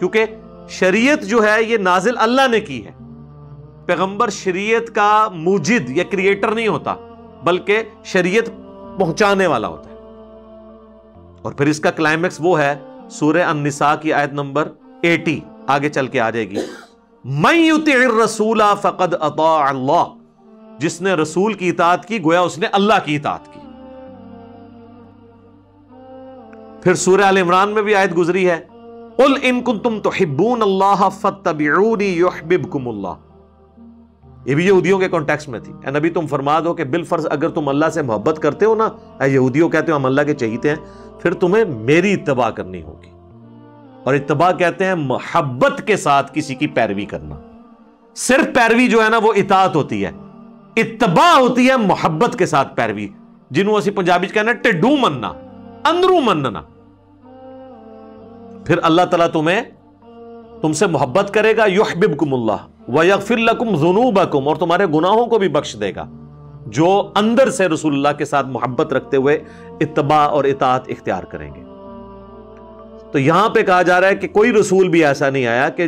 کیونکہ شریعت جو ہے یہ نازل اللہ نے کی ہے، پیغمبر شریعت کا موجد یا کریٹر نہیں ہوتا، بلکہ شریعت پہنچانے والا ہوتا ہے۔ اور پھر اس کا کلائمیکس وہ ہے سورہ النساء کی آیت نمبر 80، آگے چل کے آ جائے گی، مَن یُطِعِ الرَّسُولَ فَقَدْ أَطَاعَ اللَّهُ، جس نے رسول کی اطاعت کی گویا اس نے اللہ کی اطاعت کی۔ پھر سورہ آل عمران میں بھی آیت گزری ہے، قُلْ إِن كُنتُمْ تُحِبُّونَ اللَّهَ فَاتَّبِعُونِي يُحْبِبْكُمُ اللَّهُ، یہ بھی یہودیوں کے کانٹیکسٹ میں تھی، اے نبی تم فرما دو کہ بالفرض اگر تم اللہ سے محبت کرتے ہو نا، اے یہودیوں کہتے ہو ہم اللہ کے چہیتے ہیں، پھر تمہیں میری اتباع کرنی ہوگی۔ اور اتباع کہتے ہیں محبت کے ساتھ کسی کی پیروی کرنا، صرف پیروی جو ہے نا وہ اطاعت ہوتی ہے، اتباع ہوتی ہے محبت کے ساتھ پیروی، جنہوں اسی پنجابی چ کہنا ٹڈو مننا، اندروں مننا۔ پھر اللہ تعالیٰ تم سے محبت کرے گا، یحببکم اللہ ویغفر لکم ذنوبکم، اور تمہارے گناہوں کو بھی بخش دے گا، جو اندر سے رسول اللہ کے ساتھ محبت رکھتے ہوئے اتباع اور اطاعت اختیار کریں گے۔ تو یہاں پہ کہا جا رہا ہے کہ کوئی رسول بھی ایسا نہیں آیا کہ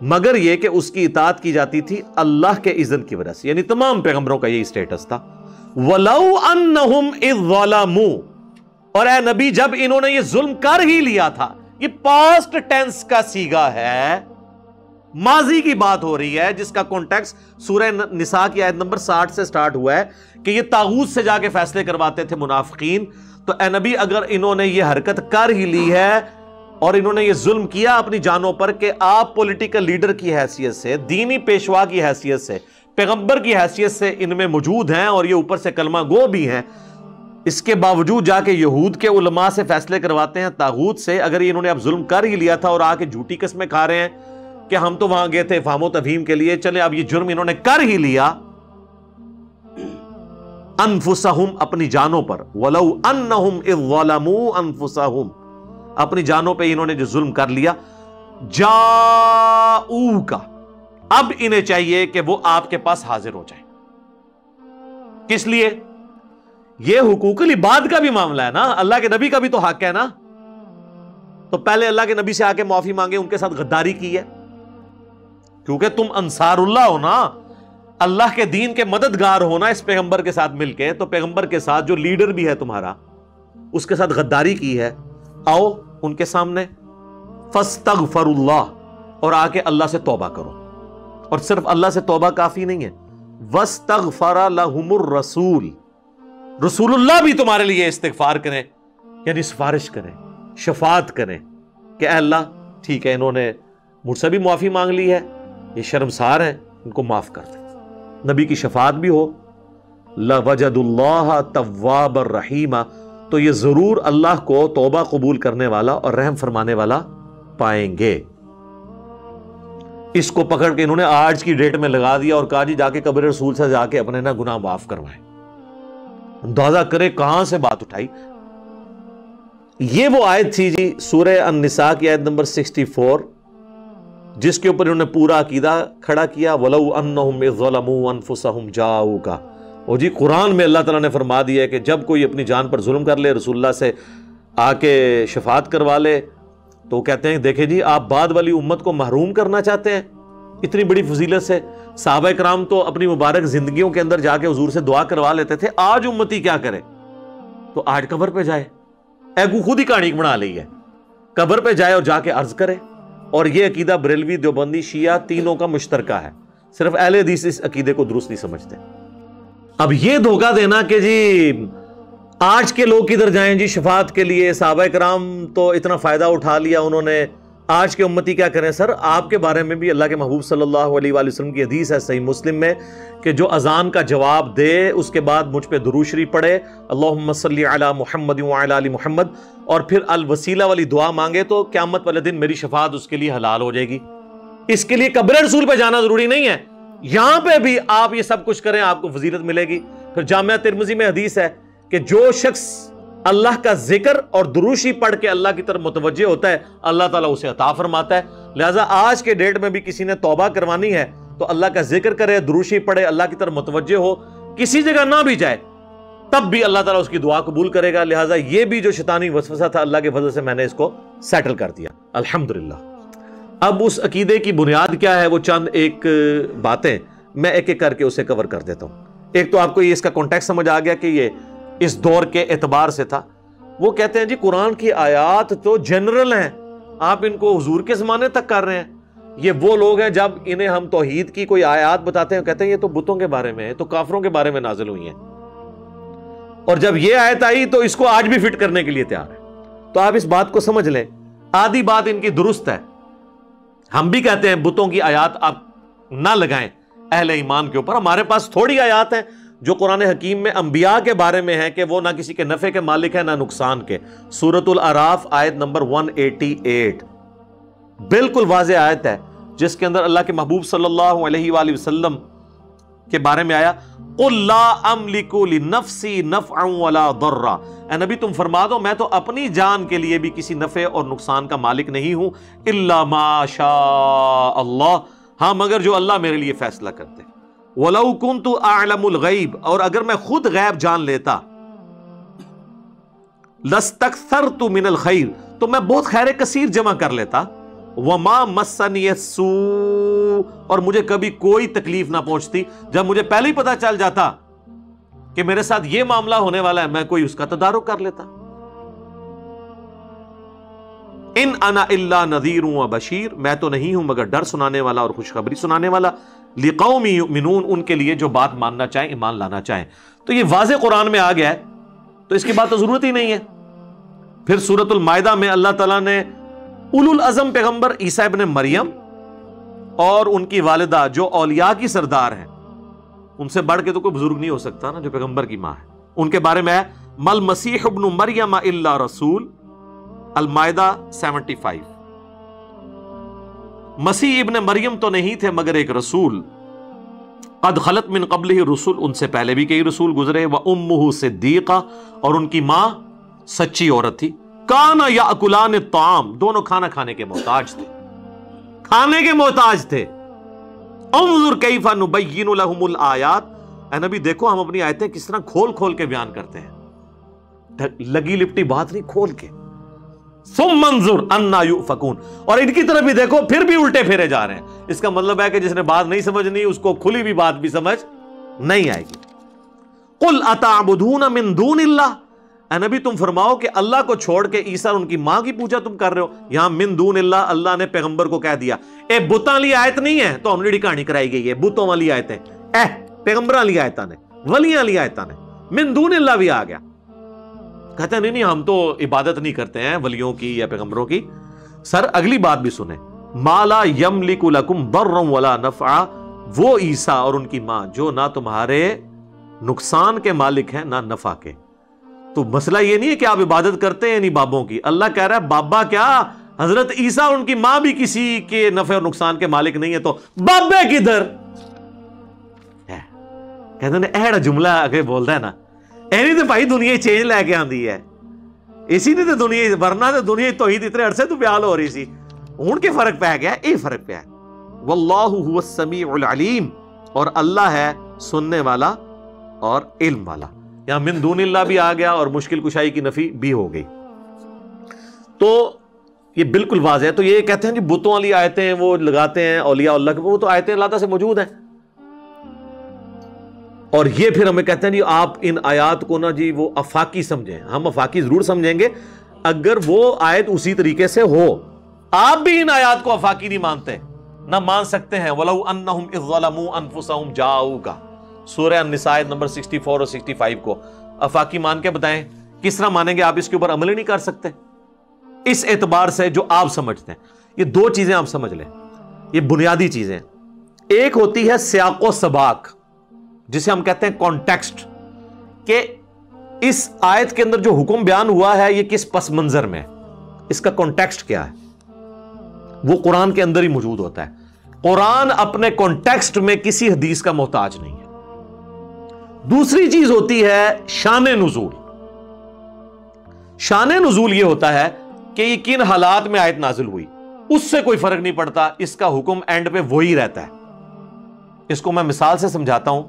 مگر یہ کہ اس کی اطاعت کی جاتی تھی اللہ کے اذن کی وجہ سے، یعنی تمام پیغمبروں کا یہی سٹیٹس تھا۔ وَلَوْ أَنَّهُمْ إِذْ ظَلَمُوا، اور اے نبی جب انہوں نے یہ ظلم کر ہی لیا تھا، یہ پاسٹ ٹینس کا صیغہ ہے، ماضی کی بات ہو رہی ہے، جس کا کانٹیکسٹ سورہ نساء کی آیت نمبر 60 سے سٹارٹ ہوا ہے کہ یہ طاغوت سے جا کے فیصلے کرواتے تھے منافقین۔ تو اے نبی اگر انہوں نے یہ حرکت کر ہی لی ہے اور انہوں نے یہ ظلم کیا اپنی جانوں پر کہ آپ پولیٹیکل لیڈر کی حیثیت سے، دینی پیشوا کی حیثیت سے، پیغمبر کی حیثیت سے ان میں موجود ہیں اور یہ اوپر سے کلمہ گو بھی ہیں، اس کے باوجود جا کے یہود کے علماء سے فیصلے کرواتے ہیں طاغوت سے، اگر انہوں نے اب ظلم کر ہی لیا تھا اور آ کے جھوٹی قسمیں کھا رہے ہیں کہ ہم تو وہاں گئے تھے افہام و تفہیم کے لیے، چلے اب یہ جرم انہوں نے کر ہی لیا، انفسہم اپنی جانوں پر، ولو انہم اذ ظلموا انفسہم اپنی جانوں پہ انہوں نے جو ظلم کر لیا، جاؤکا اب انہیں چاہیے کہ وہ آپ کے پاس حاضر ہو جائیں۔ کس لیے؟ یہ حقوق العباد کا بھی معاملہ ہے نا، اللہ کے نبی کا بھی تو حق ہے نا، تو پہلے اللہ کے نبی سے آ کے معافی مانگے، ان کے ساتھ غداری کی ہے، کیونکہ تم انصار اللہ ہو نا، اللہ کے دین کے مددگار ہونا اس پیغمبر کے ساتھ مل کے، تو پیغمبر کے ساتھ جو لیڈر بھی ہے تمہارا اس کے ساتھ غداری کی ہے، آؤ ان کے سامنے فاستغفر اللہ، اور آ کے اللہ سے توبہ کرو، اور صرف اللہ سے توبہ کافی نہیں ہے، واستغفر لہم الرسول، رسول اللہ بھی تمہارے لیے استغفار کریں، یعنی سفارش کریں، شفاعت کریں کہ اے اللہ ٹھیک ہے انہوں نے مجھ سے بھی معافی مانگ لی ہے، یہ شرمسار ہیں، ان کو معاف کر دیں، نبی کی شفاعت بھی ہو، لَوَجَدُ اللَّهَ تَوَّابًا رَحِيمًا، تو یہ ضرور اللہ کو توبہ قبول کرنے والا اور رحم فرمانے والا پائیں گے۔ اس کو پکڑ کے انہوں نے آج کی ڈیٹ میں لگا دیا اور کہا جی جا کے قبر رسول سے جا کے اپنے نا گناہ معاف کروائیں، اندازہ کرے کہاں سے بات اٹھائی۔ یہ وہ آیت تھی جی سورہ النساء کی آیت نمبر 64، جس کے اوپر انہوں نے پورا عقیدہ کھڑا کیا، وَلَوْ أَنَّهُمْ إِذْ ظَلَمُوا أَنفُسَهُمْ جَاءُوكَ۔ اور جی قرآن میں اللہ تعالیٰ نے فرما دیا ہے کہ جب کوئی اپنی جان پر ظلم کر لے، رسول اللہ سے آ کے شفاعت کروا لے، تو کہتے ہیں دیکھیں جی آپ بعد والی امت کو محروم کرنا چاہتے ہیں اتنی بڑی فضیلت سے، صحابہ کرام تو اپنی مبارک زندگیوں کے اندر جا کے حضور سے دعا کروا لیتے تھے، آج امتی کیا کرے؟ تو آج قبر پہ جائے، ایگو خود ہی کہانی بنا لی ہے، قبر پہ جائے اور جا کے عرض کرے۔ اور یہ عقیدہ بریلوی، دیوبندی، شیعہ تینوں کا مشترکہ ہے، صرف اہل حدیث اس عقیدے کو درست نہیں سمجھتے۔ اب یہ دھوکہ دینا کہ جی آج کے لوگ کدھر جائیں جی شفاعت کے لیے، صحابہ کرام تو اتنا فائدہ اٹھا لیا انہوں نے، آج کے امتی کیا کریں؟ سر آپ کے بارے میں بھی اللہ کے محبوب صلی اللہ علیہ وآلہ وسلم کی حدیث ہے صحیح مسلم میں کہ جو اذان کا جواب دے اس کے بعد مجھ پہ درود شریف پڑھے، اللہم صلی علی محمد وعلی آل محمد، اور پھر الوسیلہ والی دعا مانگے تو قیامت والے دن میری شفاعت اس کے لیے حلال ہو جائے گی۔ اس کے لیے قبر رسول پہ جانا ضروری نہیں ہے، یہاں پہ بھی آپ یہ سب کچھ کریں آپ کو فضیلت ملے گی۔ پھر جامعہ ترمذی میں حدیث ہے کہ جو شخص اللہ کا ذکر اور دروشی پڑھ کے اللہ کی طرف متوجہ ہوتا ہے، اللہ تعالیٰ اسے عطا فرماتا ہے۔ لہٰذا آج کے ڈیٹ میں بھی کسی نے توبہ کروانی ہے تو اللہ کا ذکر کرے، دروشی پڑھے، اللہ کی طرف متوجہ ہو، کسی جگہ نہ بھی جائے تب بھی اللہ تعالیٰ اس کی دعا قبول کرے گا۔ لہٰذا یہ بھی جو شیطانی وسوسہ تھا اللہ کے فضل سے میں نے اس کو سیٹل کر دیا، الحمدللہ۔ اب اس عقیدے کی بنیاد کیا ہے، وہ چند ایک باتیں میں ایک ایک کر کے اسے کور کر دیتا ہوں۔ ایک تو آپ کو یہ اس کا کانٹیکسٹ سمجھ آ گیا کہ یہ اس دور کے اعتبار سے تھا۔ وہ کہتے ہیں جی قرآن کی آیات تو جنرل ہیں، آپ ان کو حضور کے زمانے تک کر رہے ہیں۔ یہ وہ لوگ ہیں جب انہیں ہم توحید کی کوئی آیات بتاتے ہیں کہتے ہیں یہ تو بتوں کے بارے میں ہے، تو کافروں کے بارے میں نازل ہوئی ہیں، اور جب یہ آیت آئی تو اس کو آج بھی فٹ کرنے کے لیے تیار ہے۔ تو آپ اس بات کو سمجھ لیں، آدھی بات ان کی درست ہے۔ ہم بھی کہتے ہیں بتوں کی آیات آپ نہ لگائیں اہل ایمان کے اوپر۔ ہمارے پاس تھوڑی آیات ہیں جو قرآن حکیم میں انبیاء کے بارے میں ہے کہ وہ نہ کسی کے نفع کے مالک ہیں نہ نقصان کے۔ سورۃ الاعراف آیت نمبر 188 بالکل واضح آیت ہے جس کے اندر اللہ کے محبوب صلی اللہ علیہ وآلہ وسلم کے بارے میں آیا قُلْ لَا أَمْلِكُ لِنَفْسِي نَفْعًا وَلَا ضَرًّا، اے نبی تم فرما دو میں تو اپنی جان کے لیے بھی کسی نفع اور نقصان کا مالک نہیں ہوں، إِلَّا مَا شَاءَ اللَّهُ، ہاں مگر جو اللہ میرے لیے فیصلہ کرتے۔ وَلَوْ كُنْتُ أَعْلَمُ الْغَيْبَ، اور اگر میں خود غیب جان لیتا، لَاسْتَكْثَرْتُ مِنَ الْخَيْرِ، تو میں بہت خیر کثیر جمع کر لیتا، وَمَا مَسَّنِيَ السُّوءُ، اور مجھے کبھی کوئی تکلیف نہ پہنچتی۔ جب مجھے پہلے ہی پتا چل جاتا کہ میرے ساتھ یہ معاملہ ہونے والا ہے میں کوئی اس کا تدارک کر لیتا۔ ان انا الا نذیر و بشیر، میں تو نہیں ہوں مگر ڈر سنانے والا اور خوشخبری سنانے والا، لقوم یؤمنون، ان کے لیے جو بات ماننا چاہیں ایمان لانا چاہیں۔ تو یہ واضح قرآن میں آ گیا ہے تو اس کی بات تو ضرورت ہی نہیں ہے۔ پھر سورۃ المائدہ میں اللہ تعالیٰ نے اولو العزم پیغمبر عیسیٰ ابن مریم اور ان کی والدہ جو اولیاء کی سردار ہیں، ان سے بڑھ کے تو کوئی بزرگ نہیں ہو سکتا نا جو پیغمبر کی ماں ہے، ان کے بارے میں ہے مل مسیح ابن مریم الا رسول، المائدہ 75۔ مسیح ابن مریم تو نہیں تھے مگر ایک رسول، قد خلت من قبلہ رسول، ان سے پہلے بھی کئی رسول گزرے، وامہ صدیقہ، اور ان کی ماں سچی عورت تھی، کانا یاکلان الطعام، دونوں کھانا کھانے کے محتاج تھے، کھانے کے محتاج تھے۔ انظر کیف نبین لہم الآیات، اے نبی دیکھو ہم اپنی آیتیں کس طرح کھول کھول کے بیان کرتے ہیں، لگی لپٹی بات نہیں، کھول کے۔ ثم انظر انا یؤفکون، اور ان کی طرف بھی دیکھو پھر بھی الٹے پھیرے جا رہے ہیں۔ اس کا مطلب ہے کہ جس نے بات نہیں سمجھنی اس کو کھلی بھی بات بھی سمجھ نہیں آئے گی۔ قل اتعبدون من دون اللہ، اے نبی تم فرماؤ کہ اللہ کو چھوڑ کے عیسیٰ اور ان کی ماں کی پوجا تم کر رہے ہو۔ یہاں من دون اللہ، اللہ نے پیغمبر کو کہہ دیا اے بتاں والی آیت نہیں ہے تو ہم نے کہانی کرائی گئی ہے، بتوں والی آیتیں، پیغمبراں والی آیتاں نے، ولیاں والی آیتاں نے، من دون اللہ بھی آ گیا۔ کہتے ہیں نہیں ہم تو عبادت نہیں کرتے ہیں ولیوں کی یا پیغمبروں کی۔ سر اگلی بات بھی سنیں، ما لا یملک لکم ضرا ولا نفعا، وہ عیسیٰ اور ان کی ماں جو نہ تمہارے نقصان کے مالک ہیں نہ نفع کے۔ تو مسئلہ یہ نہیں ہے کہ آپ عبادت کرتے ہیں نہیں بابوں کی، اللہ کہہ رہا ہے بابا کیا، حضرت عیسیٰ اور ان کی ماں بھی کسی کے نفع اور نقصان کے مالک نہیں ہے، تو بابے کدھر؟ کہتے ہیں ایڑا جملہ آگے بولتا ہے نا، اینی تو بھائی دنیا چینج لے کے آندی ہے، اسی نے تو دنیا، ورنہ تو دنیا توحید اتنے عرصے تو بیال ہو رہی سی، ہون کے فرق پہ گیا، اے فرق پہ ہے۔ واللہ هو السمیع العلیم، اور اللہ ہے سننے والا اور علم والا۔ یہاں من دون اللہ بھی آ گیا اور مشکل کشائی کی نفی بھی ہو گئی، تو یہ بالکل واضح ہے۔ تو یہ کہتے ہیں جی بتوں والی آیتیں وہ لگاتے ہیں اولیاء اللہ کے، وہ تو آیتیں اللہ تعالیٰ سے موجود ہیں، اور یہ پھر ہمیں کہتے ہیں جی آپ ان آیات کو نا جی وہ افاقی سمجھیں۔ ہم افاقی ضرور سمجھیں گے اگر وہ آیت اسی طریقے سے ہو۔ آپ بھی ان آیات کو افاقی نہیں مانتے، نہ مان سکتے ہیں۔ وَلَوْ أَنَّهُمْ إِذْ ظَلَمُوا أَنفُسَهُمْ جَاءُوكَ، سورہ النساء نمبر 64 اور 65 کو افاقی مان کے بتائیں کس طرح مانیں گے؟ آپ اس کے اوپر عمل ہی نہیں کر سکتے۔ اس اعتبار سے جو آپ سمجھتے ہیں، یہ دو چیزیں آپ سمجھ لیں، یہ بنیادی چیزیں۔ ایک ہوتی ہے سیاق و سباق، جسے ہم کہتے ہیں کانٹیکسٹ، کہ اس آیت کے اندر جو حکم بیان ہوا ہے یہ کس پس منظر میں ہے، اس کا کانٹیکسٹ کیا ہے، وہ قرآن کے اندر ہی موجود ہوتا ہے۔ قرآن اپنے کانٹیکسٹ میں کسی حدیث کا محتاج نہیں ہے۔ دوسری چیز ہوتی ہے شان نزول۔ شان نزول یہ ہوتا ہے کہ یہ کن حالات میں آیت نازل ہوئی، اس سے کوئی فرق نہیں پڑتا، اس کا حکم اینڈ پہ وہی رہتا ہے۔ اس کو میں مثال سے سمجھاتا ہوں۔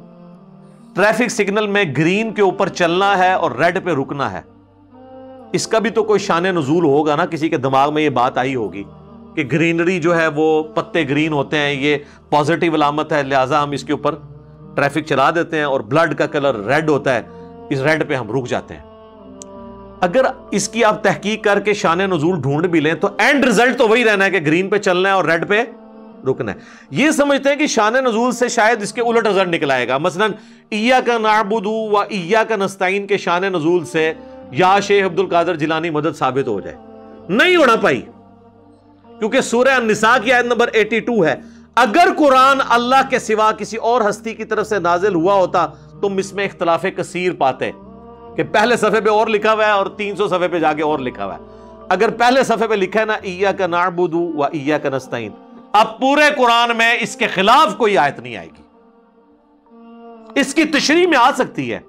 ٹریفک سگنل میں گرین کے اوپر چلنا ہے اور ریڈ پہ رکنا ہے، اس کا بھی تو کوئی شان نزول ہوگا نا، کسی کے دماغ میں یہ بات آئی ہوگی کہ گرینری جو ہے وہ پتے گرین ہوتے ہیں، یہ پازیٹیو علامت ہے، لہٰذا ہم اس کے اوپر ٹریفک چلا دیتے ہیں، اور بلڈ کا کلر ریڈ ہوتا ہے، اس ریڈ پہ ہم رک جاتے ہیں۔ اگر اس کی آپ تحقیق کر کے شان نزول ڈھونڈ بھی لیں تو اینڈ ریزلٹ تو وہی رہنا ہے کہ گرین پہ چلنا ہے اور ریڈ پہ رکنا ہے۔ یہ سمجھتے ہیں کہ شان نزول سے شاید اس کے الٹ رزلٹ نکل آئے گا، مثلا ایاک نعبد و ایاک نستعین کے شان نزول سے یا شیخ عبد القادر جیلانی مدد ثابت ہو جائے، نہیں ہونا پائی، کیونکہ سورہ النساء کی آیت نمبر 82 ہے، اگر قرآن اللہ کے سوا کسی اور ہستی کی طرف سے نازل ہوا ہوتا تم اس میں اختلاف کثیر پاتے کہ پہلے صفحے پہ اور لکھا ہوا ہے اور 300 صفحے پہ جا کے اور لکھا ہوا ہے۔ اگر پہلے صفحے پہ لکھا ہے نا ایاک نعبد و ایاک نستعین، اب پورے قرآن میں اس کے خلاف کوئی آیت نہیں آئے گی، اس کی تشریح میں آ سکتی ہے،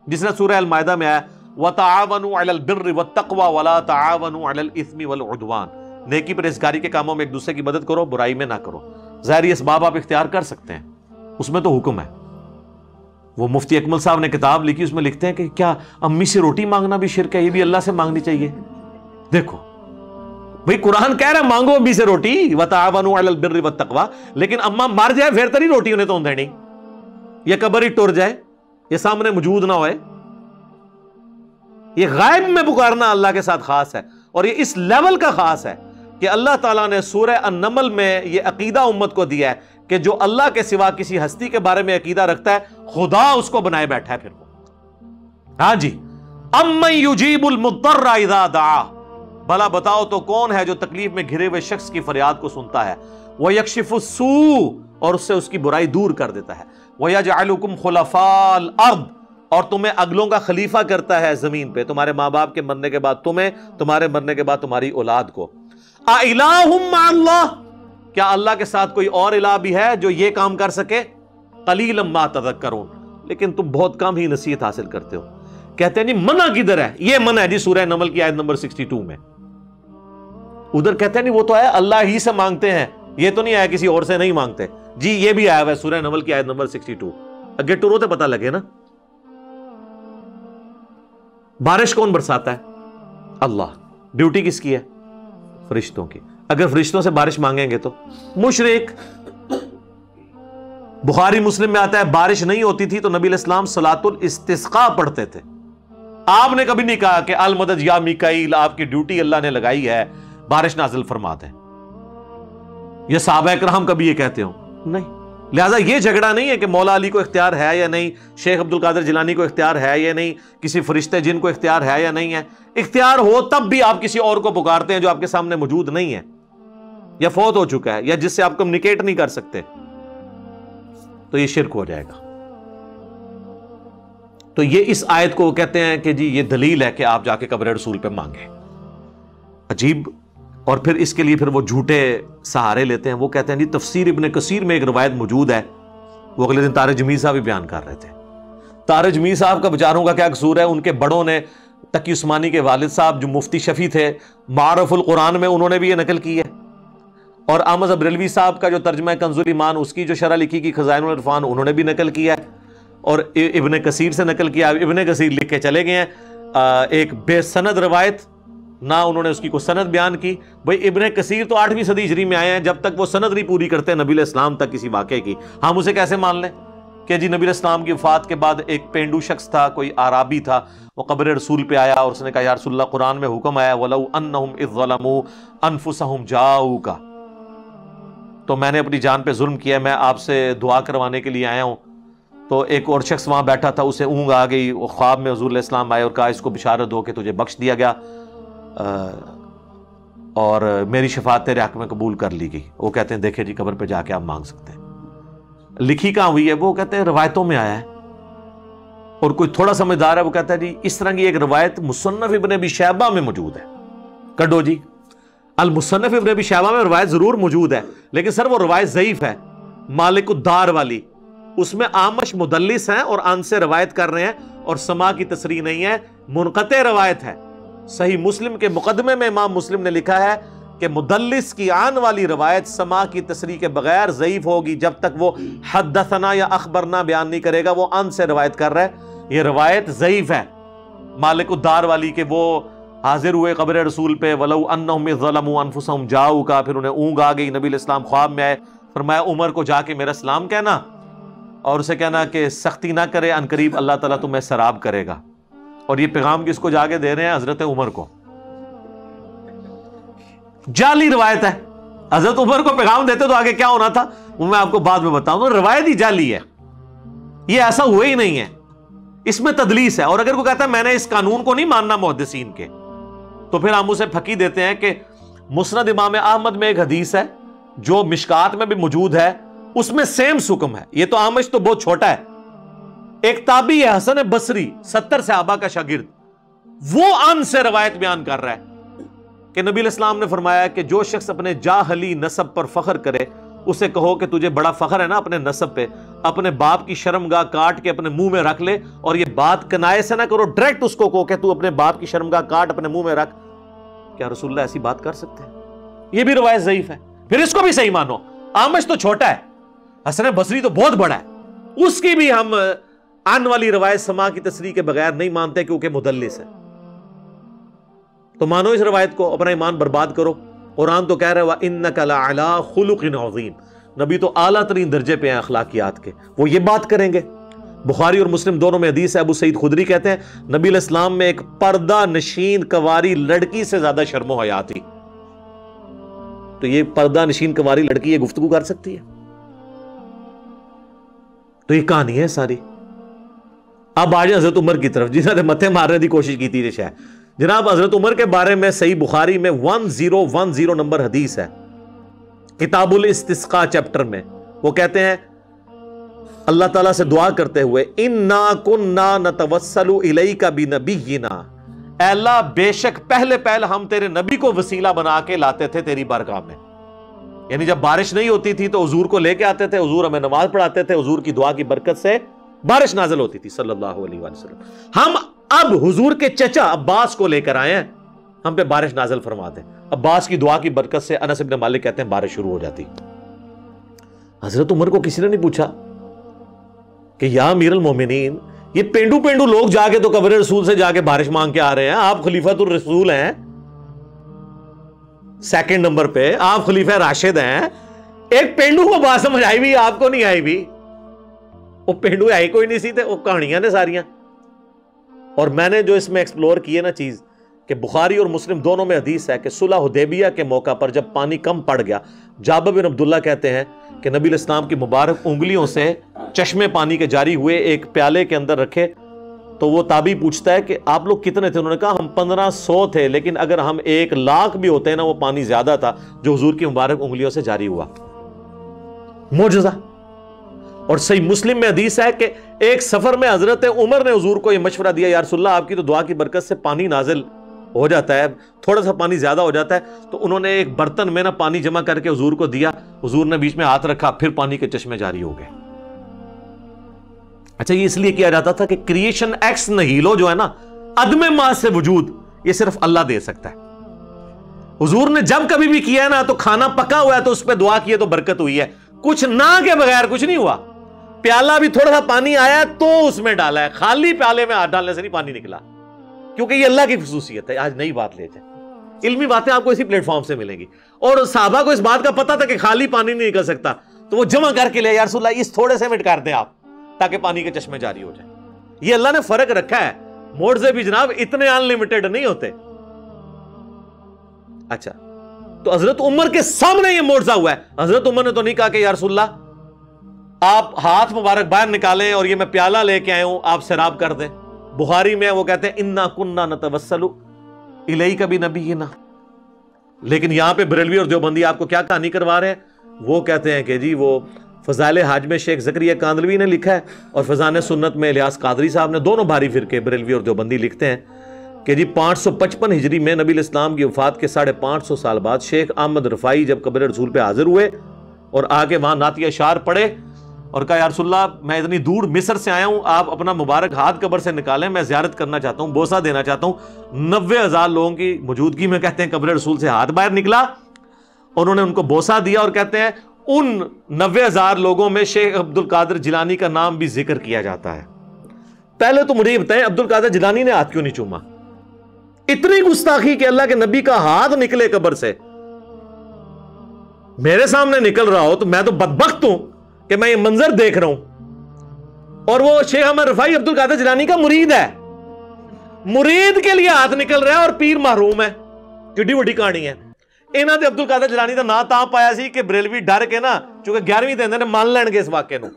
جس نے سورہ المائدہ میں آیا وَتَعَاوَنُوا عَلَى الْبِرِّ وَالتَّقْوَى وَلَا تَعَاوَنُوا عَلَى الْإِثْمِ وَالْعُدْوَانِ، نیکی پرہیزگاری کے کاموں میں ایک دوسرے کی مدد کرو، برائی میں نہ کرو۔ ظاہری اسباب آپ اختیار کر سکتے ہیں، اس میں تو حکم ہے۔ وہ مفتی اکمل صاحب نے کتاب لکھی، اس میں لکھتے ہیں کہ کیا امی سے روٹی مانگنا بھی شرک ہے؟ یہ بھی اللہ سے مانگنی چاہیے۔ دیکھو بھئی قرآن کہہ رہا ہے مانگو امی سے روٹی، وَتَعَاوَنُوا عَلَى الْبِرِّ وَالتَّقْوَى، لیکن اما مر جائے پھر تو نہیں روٹی انہیں تو دینی، یہ قبر ہی ٹر جائے، یہ سامنے موجود نہ ہوئے۔ یہ غائب میں پکارنا اللہ کے ساتھ خاص ہے، اور یہ اس لیول کا خاص ہے کہ اللہ تعالیٰ نے سورہ النمل میں یہ عقیدہ امت کو دیا ہے کہ جو اللہ کے سوا کسی ہستی کے بارے میں عقیدہ رکھتا ہے خدا اس کو بنائے بیٹھا ہے۔ پھر وہ ہاں جی، امن یجیب المضطر اذا دعا، بھلا بتاؤ تو کون ہے جو تکلیف میں گھرے ہوئے شخص کی فریاد کو سنتا ہے، ویکشف السوء، اور اس سے اس کی برائی دور کر دیتا ہے، ویجعلکم خلفاء الارض، اور تمہیں اگلوں کا خلیفہ کرتا ہے زمین پہ، تمہارے ماں باپ کے مرنے کے بعد تمہیں، تمہارے مرنے کے بعد تمہاری اولاد کو۔ اِلٰہٌ مع اللہ، کیا اللہ کے ساتھ کوئی اور الہ بھی ہے جو یہ کام کر سکے؟ قلیلا ما تذکرون، لیکن تم بہت کم ہی نصیحت حاصل کرتے ہو۔ کہتے ہیں جی منع کدھر ہے؟ یہ منع ہے جی سورہ نمل کی آیت نمبر 62 میں۔ ادھر کہتے ہیں نہیں وہ تو ہے اللہ ہی سے مانگتے ہیں، یہ تو نہیں آیا کسی اور سے نہیں مانگتے، جی یہ بھی آیا ہوا ہے سورہ نمل کی آیت نمبر 62۔ اگے ٹورو تے پتہ لگے نا۔ بارش کون برساتا ہے؟ اللہ۔ ڈیوٹی کس کی ہے؟ فرشتوں کی۔ اگر فرشتوں سے بارش مانگیں گے تو مشرک۔ بخاری مسلم میں آتا ہے بارش نہیں ہوتی تھی تو نبی علیہ السلام صلاۃ الاستسقاء پڑھتے تھے۔ آپ نے کبھی نہیں کہا کہ المدد یا میکائیل، آپ کی ڈیوٹی اللہ نے لگائی ہے بارش نازل فرما دیں۔ یہ صحابہ کرام کبھی یہ کہتے ہو؟ نہیں۔ لہٰذا یہ جھگڑا نہیں ہے کہ مولا علی کو اختیار ہے یا نہیں، شیخ عبد القادر جیلانی کو اختیار ہے یا نہیں، کسی فرشتے جن کو اختیار ہے یا نہیں ہے۔ اختیار ہو تب بھی آپ کسی اور کو پکارتے ہیں جو آپ کے سامنے موجود نہیں ہے یا فوت ہو چکا ہے یا جس سے آپ کمیونیکیٹ نہیں کر سکتے، تو یہ شرک ہو جائے گا۔ تو یہ اس آیت کو کہتے ہیں کہ جی یہ دلیل ہے کہ آپ جا کے قبر رسول پہ مانگیں۔ عجیب۔ اور پھر اس کے لیے پھر وہ جھوٹے سہارے لیتے ہیں۔ وہ کہتے ہیں جی تفسیر ابن کثیر میں ایک روایت موجود ہے، وہ اگلے دن طارق جمیل صاحب بھی بیان کر رہے تھے۔ طارق جمیل صاحب کا بیچاروں کا کیا قصور ہے؟ ان کے بڑوں نے، تقی عثمانی کے والد صاحب جو مفتی شفیع تھے، معارف القرآن میں انہوں نے بھی یہ نقل کی ہے، اور احمد بریلوی صاحب کا جو ترجمہ کنز الایمان اس کی جو شرح لکھی کی خزائن العرفان انہوں نے بھی نقل کیا ہے، اور ابن کثیر سے نقل کیا۔ ابن کثیر لکھ کے چلے گئے ہیں ایک بے سند روایت، نہ انہوں نے اس کی کوئی سند بیان کی۔ بھئی ابن کثیر تو 8ویں صدی ہجری میں آئے ہیں، جب تک وہ سند نہیں پوری کرتے نبی علیہ السلام تک کسی واقعے کی، ہم اسے کیسے مان لیں کہ جی نبی علیہ السلام کی وفات کے بعد ایک پینڈو شخص تھا، کوئی اعرابی تھا، وہ قبر رسول پہ آیا اور اس نے کہا یا رسول اللہ قرآن میں حکم آیا وَلَوْ أَنَّهُمْ إِذْ ظَلَمُوا أَنفُسَهُمْ جَاءُوكَ، تو میں نے اپنی جان پہ ظلم کیا، میں آپ سے دعا کروانے کے لیے آیا ہوں۔ تو ایک اور شخص وہاں بیٹھا تھا، اسے اونگ آ گئی، وہ خواب میں حضور علیہ السلام آئے اور کہا اس کو بشارت دو کہ تجھے بخش دیا گیا اور میری شفاعت تیرے حق میں قبول کر لی گئی۔ وہ کہتے ہیں دیکھیں جی قبر پہ جا کے آپ مانگ سکتے ہیں۔ لکھی کہاں ہوئی ہے؟ وہ کہتے ہیں روایتوں میں آیا ہے، اور کوئی تھوڑا سمجھدار ہے وہ کہتا ہے جی اس طرح کی ایک روایت مصنف ابن ابی شیبہ میں موجود ہے۔ کڈو جی المصنف ابن ابی شیبہ میں روایت ضرور موجود ہے، لیکن سر وہ روایت ضعیف ہے، مالک الدار والی، اس میں آمش مدلس ہیں اور ان سے روایت کر رہے ہیں اور سما کی تصریح نہیں ہے، منقطع روایت ہے۔ صحیح مسلم کے مقدمے میں امام مسلم نے لکھا ہے کہ مدلس کی آن والی روایت سما کی تصریح کے بغیر ضعیف ہوگی جب تک وہ حدثنا یا اخبرنا بیان نہیں کرے گا، وہ ان سے روایت کر رہا ہے، یہ روایت ضعیف ہے مالک الدار والی کہ وہ حاضر ہوئے قبر رسول پہ، وَلَوْ أَنَّهُمْ إِذْ ظَلَمُوا أَنفُسَهُمْ جَاءُوكَ، پھر انہیں اونگ آ گئی، نبی علیہ السلام خواب میں آئے، فرمایا عمر کو جا کے میرا سلام کہنا اور اسے کہنا کہ سختی نہ کرے، ان قریب اللہ تعالیٰ تمہیں سراب کرے گا. اور یہ پیغام کس کو جا کے دے رہے ہیں؟ حضرت عمر کو. جعلی روایت ہے. حضرت عمر کو پیغام دیتے تو آگے کیا ہونا تھا وہ میں آپ کو بعد میں بتاؤں گا. روایت ہی جعلی ہے، یہ ایسا ہوا ہی نہیں ہے، اس میں تدلیس ہے. اور اگر کوئی کہتا ہے میں نے اس قانون کو نہیں ماننا محدثین کے، تو پھر ہم اسے پھکی دیتے ہیں کہ مسند امام احمد میں ایک حدیث ہے جو مشکات میں بھی موجود ہے، اس میں سیم حکم ہے. یہ تو اعمش تو بہت چھوٹا ہے. ایک تابعی ہے حسن بصری، 70 صحابہ کا شاگرد، وہ ان سے روایت بیان کر رہا ہے کہ نبی علیہ السلام نے فرمایا کہ جو شخص اپنے جاہلی نسب پر فخر کرے اسے کہو کہ تجھے بڑا فخر ہے نا اپنے نسب پہ، اپنے باپ کی شرمگاہ کاٹ کے اپنے منہ میں رکھ لے. اور یہ بات کنائے سے نہ کرو، ڈائریکٹ اس کو کہو کہ تو اپنے باپ کی شرمگاہ کاٹ اپنے منہ میں رکھ. کیا رسول اللہ ایسی بات کر سکتے ہیں؟ یہ بھی روایت ضعیف ہے. پھر اس کو بھی صحیح مانو. اعمش تو چھوٹا ہے، حسن بصری تو بہت بڑا ہے، اس کی بھی ہم ان والی روایت سما کی تصریح کے بغیر نہیں مانتے کیونکہ مدلس ہے. تو مانو اس روایت کو، اپنا ایمان برباد کرو. قرآن تو کہہ رہا ہے وَإِنَّكَ لَعَلَىٰ خُلُقٍ عَظِيمٍ، نبی تو اعلیٰ ترین درجے پہ ہیں اخلاقیات کے، وہ یہ بات کریں گے. بخاری اور مسلم دونوں میں حدیث ہے، ابو سعید خدری کہتے ہیں نبی علیہ السلام میں ایک پردہ نشین کنواری لڑکی سے زیادہ شرم و حیا تھی. تو یہ پردہ نشین کنواری لڑکی یہ گفتگو کر سکتی ہے؟ تو یہ کہانی ہے ساری. اب آج حضرت عمر کی طرف جنہوں نے متھے مارنے کی کوشش کی تھی. جناب حضرت عمر کے بارے میں صحیح بخاری میں 1010 نمبر حدیث ہے، کتاب الاستسقاء چیپٹر میں. وہ کہتے ہیں اللہ تعالیٰ سے دعا کرتے ہوئے اِنَّا كُنَّا نَتَوَسَّلُ إِلَيْكَ بِنَبِيِّنَا، اے اللہ بے شک پہلے ہم تیرے نبی کو وسیلہ بنا کے لاتے تھے تیری بارگاہ میں. یعنی جب بارش نہیں ہوتی تھی تو حضور کو لے کے آتے تھے، حضور ہمیں نماز پڑھاتے تھے، حضور کی دعا کی برکت سے بارش نازل ہوتی تھی صلی اللہ علیہ وآلہ وسلم. ہم اب حضور کے چچا عباس کو لے کر آئے ہیں، ہم پہ بارش نازل فرما دیں. عباس کی دعا کی برکت سے انس بن مالک کہتے ہیں بارش شروع ہو جاتی. حضرت عمر کو کسی نے نہیں پوچھا کہ یا امیر المومنین، یہ پینڈو لوگ جا کے تو قبر رسول سے جا کے بارش مانگ کے آ رہے ہیں، آپ خلیفۃ الرسول ہیں، سیکنڈ نمبر پہ آپ خلیفہ راشد ہیں، ایک پینڈو کو بات سمجھ آئی بھی آپ کو نہیں آئی بھی؟ وہ پینڈو آئی کوئی نہیں سی تھے، وہ کہانیاں نے ساریاں. اور میں نے جو اس میں ایکسپلور کی ہے نا چیز، کہ بخاری اور مسلم دونوں میں حدیث ہے کہ صلح حدیبیہ کے موقع پر جب پانی کم پڑ گیا، جابر بن عبداللہ کہتے ہیں کہ نبی علیہ السلام کی مبارک انگلیوں سے چشمے پانی کے جاری ہوئے، ایک پیالے کے اندر رکھے. تو وہ تابعی پوچھتا ہے کہ آپ لوگ کتنے تھے؟ انہوں نے کہا ہم 1500 تھے، لیکن اگر ہم 1,00,000 بھی ہوتے ہیں نا وہ پانی زیادہ تھا جو حضور کی مبارک انگلیوں سے جاری ہوا. معجزہ. اور صحیح مسلم میں حدیث ہے کہ ایک سفر میں حضرت عمر نے حضور کو یہ مشورہ دیا، یا رسول اللہ آپ کی تو دعا کی برکت سے پانی نازل ہو جاتا ہے، تھوڑا سا پانی زیادہ ہو جاتا ہے. تو انہوں نے ایک برتن میں نا پانی جمع کر کے حضور کو دیا، حضور نے بیچ میں ہاتھ رکھا، پھر پانی کے چشمے جاری ہو گئے. اچھا، یہ اس لیے کیا جاتا تھا کہ کریشن ایکس نہیلو جو ہے نا، عدم ما سے وجود، یہ صرف اللہ دے سکتا ہے. حضور نے جب کبھی بھی کیا ہے نا، تو کھانا پکا ہوا ہے تو اس پہ دعا کی ہے تو برکت ہوئی ہے، کچھ نہ کے بغیر کچھ نہیں ہوا. پیالہ بھی تھوڑا سا پانی آیا تو اس میں ڈالا ہے، خالی پیالے میں ہاتھ ڈالنے سے نہیں پانی نکلا، کیونکہ یہ اللہ کی خصوصیت ہے. آج نئی بات لے جائیں، علمی باتیں آپ کو اسی پلیٹ فارم سے ملیں گی. اور صحابہ کو اس بات کا پتا تھا کہ خالی پانی نہیں نکل سکتا، تو وہ جمع کر کے لے، یا رسول اللہ اس تھوڑے سے مٹ کر دیں آپ تاکہ پانی کے چشمے جاری ہو جائیں. یہ اللہ نے فرق رکھا ہے، موڑزے بھی جناب اتنے ان لمیٹڈ نہیں ہوتے. اچھا، تو حضرت عمر کے سامنے یہ معجزہ ہوا ہے. حضرت عمر نے تو نہیں کہا کہ یا رسول اللہ آپ ہاتھ مبارک باہر نکالیں اور یہ میں پیالہ لے کے آیا ہوں آپ سیراب کر دیں. بخاری میں وہ کہتے ہیں انا کننا نتوسل الیک بنبینا. لیکن یہاں پہ بریلوی اور دیوبندی آپ کو کیا کہانی کروا رہے ہیں؟ وہ کہتے ہیں کہ جی وہ فضائل حج میں شیخ زکریا کاندلوی نے لکھا ہے، اور فضائل سنت میں الیاس قادری صاحب نے، دونوں بھاری فرقے بریلوی اور دیوبندی لکھتے ہیں کہ جی 555 ہجری میں نبی علیہ السلام کی وفات کے 550 سال بعد شیخ احمد رفاعی جب قبر رسول پہ حاضر ہوئے اور آگے وہاں نعتیہ اشعار پڑھے اور کہا یا رسول اللہ میں اتنی دور مصر سے آیا ہوں، آپ اپنا مبارک ہاتھ قبر سے نکالیں، میں زیارت کرنا چاہتا ہوں، بوسہ دینا چاہتا ہوں. 90,000 لوگوں کی موجودگی میں کہتے ہیں قبر رسول سے ہاتھ باہر نکلا، انہوں نے ان کو بوسہ دیا، اور کہتے ہیں ان 90,000 لوگوں میں شیخ عبد القادر جیلانی کا نام بھی ذکر کیا جاتا ہے. پہلے تو مجھے یہ بتائیں عبد القادر جیلانی نے ہاتھ کیوں نہیں چوما؟ اتنی گستاخی کہ اللہ کے نبی کا ہاتھ نکلے قبر سے میرے سامنے نکل رہا ہو تو میں تو بدبخت ہوں کہ میں یہ منظر دیکھ رہا ہوں، اور وہ شیخ احمد رفاعی عبد القادر جیلانی کا مرید ہے، مرید کے لیے ہاتھ نکل رہا ہے اور پیر محروم ہے. کڈی وڈی کہانی ہے. انہاں تے عبد القادر جیلانی دا نا تاں پایا سی کہ بریلوی ڈر کے نا چونکہ 11ویں دن نے مان لین گے اس واقعے نو.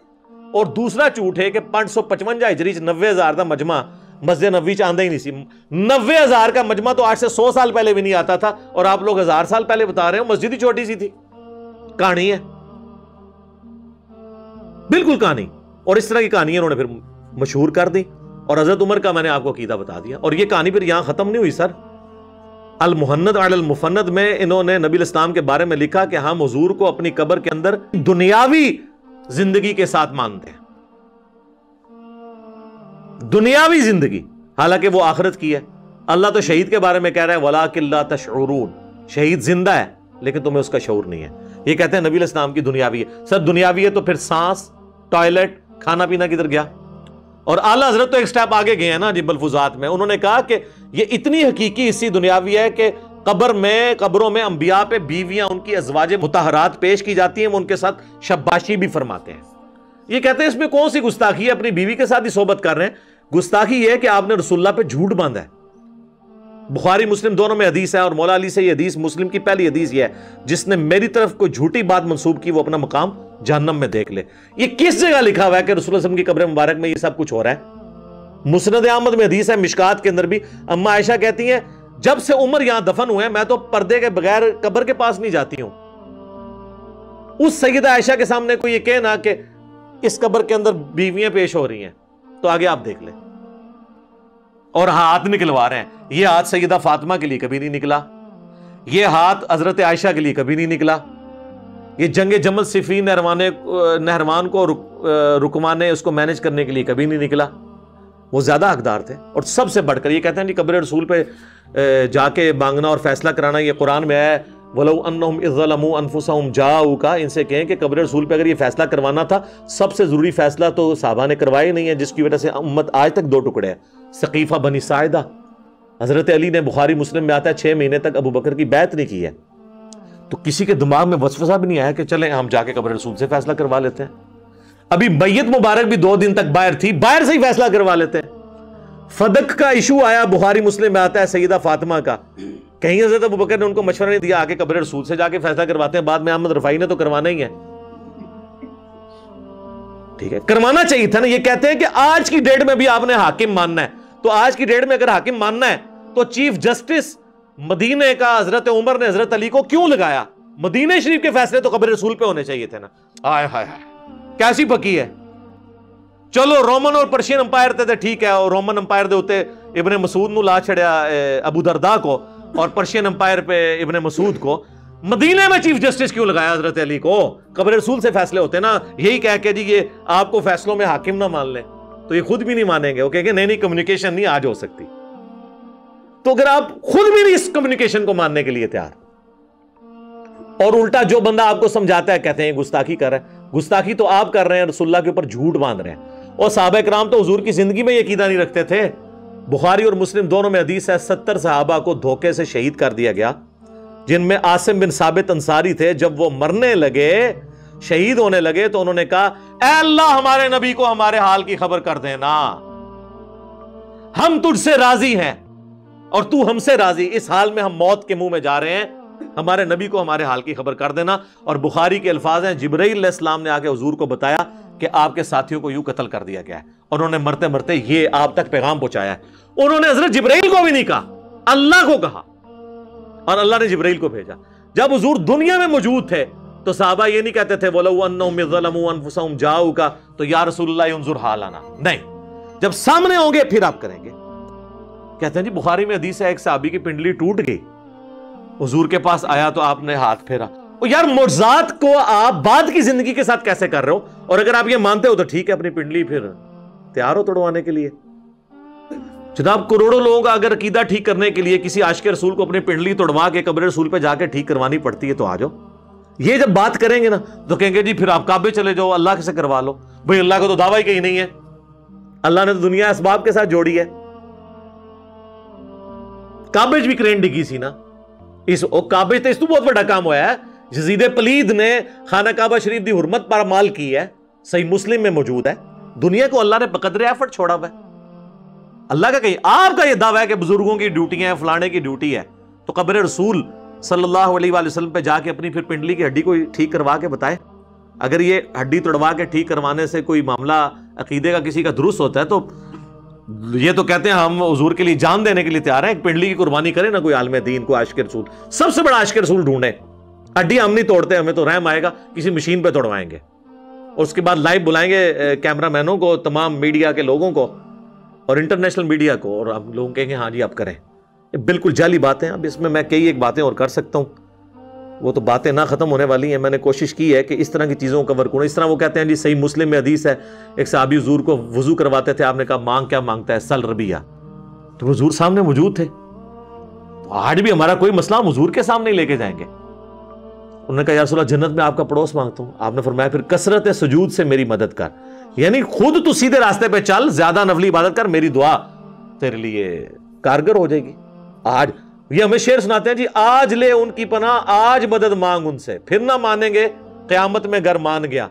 اور دوسرا جھوٹ ہے کہ 555 ہجری 90,000 دا مجمع مسجد نبوی چ آندا ہی نہیں سی. 90,000 کا مجمع تو آج سے 100 سال پہلے بھی نہیں آتا تھا، اور آپ لوگ 1000 سال پہلے بتا رہے ہو مسجد ہی چھوٹی سی تھی. کہانی ہے بالکل کہانی. اور اس طرح کی کہانی انہوں نے پھر مشہور کر دی. اور حضرت عمر کا میں نے آپ کو عقیدہ بتا دیا. اور یہ کہانی پھر یہاں ختم نہیں ہوئی سر. المحند علی المفند میں انہوں نے نبی الاسلام کے بارے میں لکھا کہ ہم حضور کو اپنی قبر کے اندر دنیاوی زندگی کے ساتھ مانتے ہیں. دنیاوی زندگی، حالانکہ وہ آخرت کی ہے. اللہ تو شہید کے بارے میں کہہ رہا ہے وَلَٰكِن لَا تَشْعُرُونَ، شہید زندہ ہے لیکن تمہیں اس کا شعور نہیں ہے. یہ کہتے ہیں نبی الاسلام کی دنیاوی ہے. سر دنیاوی ہے تو پھر سانس، ٹوائلٹ، کھانا پینا کدھر گیا؟ اور اعلیٰ حضرت تو ایک سٹیپ آگے گئے ہیں نا جب الفضات میں. انہوں نے کہا کہ یہ اتنی حقیقی حصی دنیاوی ہے کہ قبروں میں انبیاء پہ بیویاں ان کی ازواج مطہرات پیش کی جاتی ہیں، وہ ان کے ساتھ شباشی بھی فرماتے ہیں. یہ کہتے ہیں اس میں کون سی گستاخی ہے؟ اپنی بیوی کے ساتھ ہی صحبت کر رہے ہیں. گستاخی یہ ہے کہ آپ نے رسول اللہ پہ جھوٹ باندھا ہے. بخاری مسلم دونوں میں حدیث ہے، اور مولا علی سے یہ حدیث، مسلم کی پہلی حدیث یہ ہے جس نے میری طرف کوئی جھوٹی بات منسوب کی وہ اپنا مقام جہنم میں دیکھ لے. یہ کس جگہ لکھا ہوا ہے کہ رسول اللہ صلی اللہ علیہ وسلم کی قبر مبارک میں یہ سب کچھ ہو رہا ہے؟ مسند احمد میں حدیث ہے، مشکات کے اندر بھی. اما عائشہ کہتی ہیں جب سے عمر یہاں دفن ہوئے ہیں میں تو پردے کے بغیر قبر کے پاس نہیں جاتی ہوں. اس سیدہ عائشہ کے سامنے کوئی یہ کہنا کہ اس قبر کے اندر بیویاں پیش ہو رہی ہیں تو آگے آپ دیکھ لیں. اور ہاتھ نکلوا رہے ہیں. یہ ہاتھ سیدہ فاطمہ کے لیے کبھی نہیں نکلا، یہ ہاتھ حضرت عائشہ کے لیے کبھی نہیں نکلا. یہ جنگ جمل صفین نہروان کو رکوانے اس کو مینج کرنے کے لیے کبھی نہیں نکلا. وہ زیادہ حقدار تھے. اور سب سے بڑھ کر یہ کہتے ہیں کہ قبر رسول پہ جا کے مانگنا اور فیصلہ کرانا یہ قرآن میں ہے وَلَوْ أَنَّهُمْ إِذْ ظَلَمُوا أَنفُسَهُمْ جَاءُوكَ. ان سے کہیں کہ قبر رسول پہ اگر یہ فیصلہ کروانا تھا، سب سے ضروری فیصلہ تو صحابہ نے کروایا نہیں ہے، جس کی وجہ سے امت آج تک دو ٹکڑے ہیں. ثقیفہ بنی ساعدہ، حضرت علی نے بخاری مسلم میں آتا ہے 6 مہینے تک ابو بکر کی بیعت نہیں کی ہے. تو کسی کے دماغ میں وسوسہ بھی نہیں آیا کہ چلیں ہم جا کے قبر رسول سے فیصلہ کروا لیتے ہیں. ابھی میت مبارک بھی 2 دن تک باہر تھی، باہر سے ہی فیصلہ کروا لیتے ہیں. فدق کا ایشو آیا، بخاری مسلم میں آتا ہے سیدہ فاطمہ کا. کہیں حضرت ابو بکر نے ان کو مشورہ نہیں دیا آگے قبر رسول سے جا کے فیصلہ کرواتے ہیں، بعد میں احمد رفاعی نے تو کروانا ہی ہے. ٹھیک ہے، کروانا چاہیے تھا نا. یہ کہتے ہیں کہ آج کی ڈیٹ میں بھی آپ نے حاکم ماننا ہے، تو آج کی ڈیٹ میں اگر حاکم ماننا ہے تو چیف جسٹس مدینے کا حضرت عمر نے حضرت علی کو کیوں لگایا؟ مدینہ شریف کے فیصلے تو قبر رسول پہ ہونے چاہیے تھے نا. آئے ہائے ہائے کیسی پکی ہے. چلو رومن اور پرشین امپائر تے ٹھیک ہے، اور رومن امپائر دے ہوتے ابن مسعود نو لا چھڑیا ابو درداء کو، اور پرشین امپائر پہ ابن مسعود کو. مدینہ میں چیف جسٹس کیوں لگایا حضرت علی کو؟ قبر رسول سے فیصلے ہوتے نا. یہی کہہ کے جی یہ آپ کو فیصلوں میں حاکم نہ مان لیں تو یہ خود بھی نہیں مانیں گے. وہ کہیں گے نہیں کمیونیکیشن نہیں آج ہو سکتی. تو اگر آپ خود بھی نہیں اس کمیونیکیشن کو ماننے کے لیے تیار، اور الٹا جو بندہ آپ کو سمجھاتا ہے کہتے ہیں گستاخی کر رہا ہے. گستاخی تو آپ کر رہے ہیں، رسول اللہ کے اوپر جھوٹ باندھ رہے ہیں. اور صحابہ کرام تو حضور کی زندگی میں یہ عقیدہ نہیں رکھتے تھے. بخاری اور مسلم دونوں میں حدیث ہے 70 صحابہ کو دھوکے سے شہید کر دیا گیا، جن میں عاصم بن ثابت انصاری تھے. جب وہ مرنے لگے، شہید ہونے لگے، تو انہوں نے کہا اے اللہ ہمارے نبی کو ہمارے حال کی خبر کر دینا، ہم تجھ سے راضی ہیں اور تو ہم سے راضی، اس حال میں ہم موت کے منہ میں جا رہے ہیں، ہمارے نبی کو ہمارے حال کی خبر کر دینا. اور بخاری کے الفاظ ہیں جبرائیل علیہ السلام نے آ کے حضور کو بتایا کہ آپ کے ساتھیوں کو یوں قتل کر دیا گیا ہے، اور انہوں نے مرتے مرتے یہ آپ تک پیغام پہنچایا ہے. انہوں نے حضرت جبرائیل کو بھی نہیں کہا، اللہ کو کہا، اور اللہ نے جبرائیل کو بھیجا. جب حضور دنیا میں موجود تھے تو صحابہ یہ نہیں کہتے تھے وَلَوْ أَنَّهُمْ ظَلَمُوا أَنفُسَهُمْ جَاءُوكَ تو یا رسول اللہ انظر حالنا. نہیں، جب سامنے ہوں گے پھر آپ کریں گے. کہتے ہیں جی بخاری میں حدیث ہے ایک صحابی کی پنڈلی ٹوٹ گئی، حضور کے پاس آیا تو آپ نے ہاتھ پھیرا. یار معجزات کو آپ بعد کی زندگی کے ساتھ کیسے کر رہے ہو؟ اور اگر آپ یہ مانتے ہو تو ٹھیک ہے، اپنی پنڈلی پھر تیار ہو توڑوانے کے لیے. جناب کروڑوں لوگوں کا اگر عقیدہ ٹھیک کرنے کے لیے کسی عاشق رسول کو اپنی پنڈلی توڑوا کے قبر رسول پہ جا کے ٹھیک کروانی پڑتی ہے تو آ جاؤ. یہ جب بات کریں گے نا تو کہیں گے جی پھر آپ کعبے چلے جاؤ، اللہ سے کروا لو. بھئی اللہ کو تو دعویٰ ہی کہیں نہیں ہے، اللہ نے تو دنیا اسباب کے ساتھ جوڑی ہے. کعبے بھی کرین ڈگی سی نا اس کعبے تے اس تو بہت بڑا کام ہوا ہے. یزید پلید نے خانہ کعبہ شریف دی حرمت پر مال کی ہے, صحیح مسلم میں موجود ہے. دنیا کو اللہ نے بقدر ایفرٹ چھوڑا ہوا ہے. اللہ کا کہیں آپ کا یہ دعویٰ ہے کہ بزرگوں کی ڈیوٹی ہے, فلانے کی ڈیوٹی ہے, تو قبر رسول صلی اللہ علیہ وآلہ وسلم پہ جا کے اپنی پھر پنڈلی کی ہڈی کو ٹھیک کروا کے بتائے. اگر یہ ہڈی توڑوا کے ٹھیک کروانے سے کوئی معاملہ عقیدے کا کسی کا درست ہوتا ہے تو یہ تو کہتے ہیں ہم حضور کے لیے جان دینے کے لیے تیار ہیں, ایک پنڈلی کی قربانی کرے نا کوئی عالم دین, کوئی عاشق رسول, سب سے بڑا عاشق رسول ڈھونڈے. ہڈی ہم نہیں توڑتے, ہمیں تو رحم آئے گا کسی مشین پہ توڑوائیں گے, اور اس کے بعد لائیو بلائیں گے کیمرہ مینوں کو, تمام میڈیا کے لوگوں کو اور انٹرنیشنل میڈیا کو, اور ہم لوگ کہیں گے ہاں جی آپ کریں. یہ بالکل جعلی باتیں. اب اس میں کئی ایک باتیں اور کر سکتا ہوں, وہ تو باتیں نہ ختم ہونے والی ہیں. میں نے کوشش کی ہے کہ اس طرح کی چیزوں کو کور کروں. اس طرح وہ کہتے ہیں جی صحیح مسلم میں حدیث ہے, ایک صحابی حضور کو وضو کرواتے تھے, آپ نے کہا مانگ کیا مانگتا ہے, سل ربیہ. تو حضور سامنے موجود تھے, تو آج بھی ہمارا کوئی مسئلہ ہم حضور کے سامنے لے کے جائیں گے. انہوں نے کہا یا رسول اللہ جنت میں آپ کا پڑوس مانگتا ہوں. آپ نے فرمایا پھر کثرت سجود سے میری مدد کر, یعنی خود تو سیدھے راستے پہ چل, زیادہ نفلی عبادت کر, میری دعا تیرے لیے کارگر ہو جائے گی. آج یہ ہمیں شعر سناتے ہیں جی آج لے ان کی پناہ, آج مدد مانگ ان سے, پھر نہ مانیں گے قیامت میں گر مان گیا.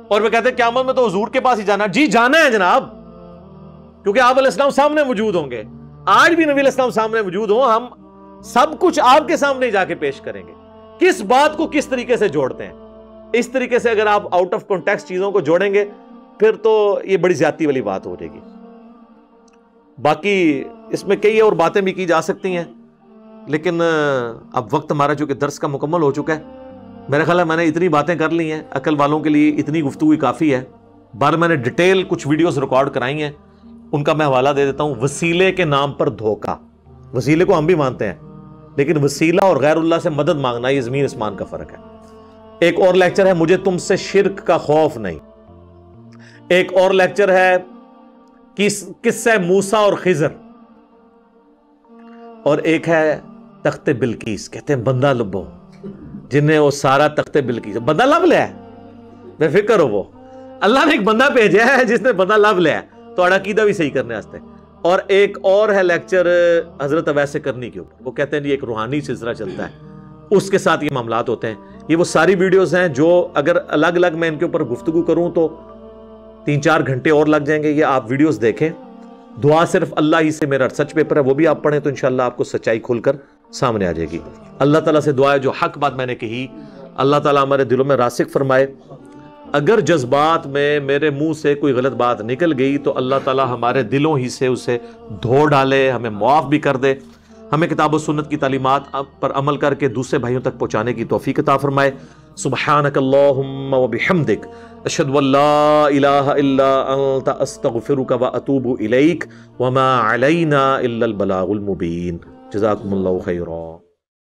اور وہ کہتے ہیں قیامت میں تو حضور کے پاس ہی جانا. جی جانا ہے جناب, کیونکہ آپ علیہ السلام سامنے موجود ہوں گے. آج بھی نبی علیہ السلام سامنے موجود ہوں, ہم سب کچھ آپ کے سامنے جا کے پیش کریں گے. کس بات کو کس طریقے سے جوڑتے ہیں, اس طریقے سے اگر آپ آؤٹ آف کانٹیکسٹ چیزوں کو جوڑیں گے پھر تو یہ بڑی زیادتی والی بات ہو جائے گی. باقی اس میں کئی اور باتیں بھی کی جا سکتی ہیں, لیکن اب وقت ہمارا چونکہ درس کا مکمل ہو چکا ہے, میرا خیال ہے میں نے اتنی باتیں کر لی ہیں, عقل والوں کے لیے اتنی گفتگو کافی ہے. بار میں نے ڈیٹیل کچھ ویڈیوز ریکارڈ کرائی ہیں, ان کا میں حوالہ دے دیتا ہوں. وسیلے کے نام پر دھوکہ, وسیلے کو ہم بھی مانتے ہیں, لیکن وسیلہ اور غیر اللہ سے مدد مانگنا یہ زمین اسمان کا فرق ہے. ایک اور لیکچر ہے مجھے تم سے شرک کا خوف نہیں. ایک اور لیکچر ہے قصہ موسیٰ اور خضر. اور ایک ہے تخت بلقیس. کہتے ہیں بندہ لبو جنہیں وہ سارا تخت بلقیس بندہ لب لیا ہے, بے فکر ہو, وہ اللہ نے ایک بندہ بھیجا ہے جس نے بندہ لب لیا ہے, تو عقیدہ بھی صحیح کرنے واسطے. اور ایک اور ہے لیکچر حضرت اویس کرنی کے اوپر. وہ کہتے ہیں یہ ایک روحانی سلسلہ چلتا ہے, اس کے ساتھ یہ معاملات ہوتے ہیں. یہ وہ ساری ویڈیوز ہیں جو اگر الگ الگ میں ان کے اوپر گفتگو کروں تو 3-4 گھنٹے اور لگ جائیں گے. یہ آپ ویڈیوز دیکھیں. دعا صرف اللہ ہی سے میرا ریسرچ پیپر ہے, وہ بھی آپ پڑھیں تو انشاءاللہ آپ کو سچائی کھل کر سامنے آ جائے گی. اللہ تعالیٰ سے دعا ہے جو حق بات میں نے کہی اللہ تعالیٰ ہمارے دلوں میں راسخ فرمائے. اگر جذبات میں میرے منہ سے کوئی غلط بات نکل گئی تو اللہ تعالیٰ ہمارے دلوں ہی سے اسے دھو ڈالے, ہمیں معاف بھی کر دے, ہمیں کتاب و سنت کی تعلیمات پر عمل کر کے دوسرے بھائیوں تک پہنچانے کی توفیق عطا فرمائے. سبحانک اللہم و بحمدک اشہد ان لا الہ الا انت استغفرک و اتوب الیک وما علینا الا البلاغ المبین. جزاکم اللہ خیرا.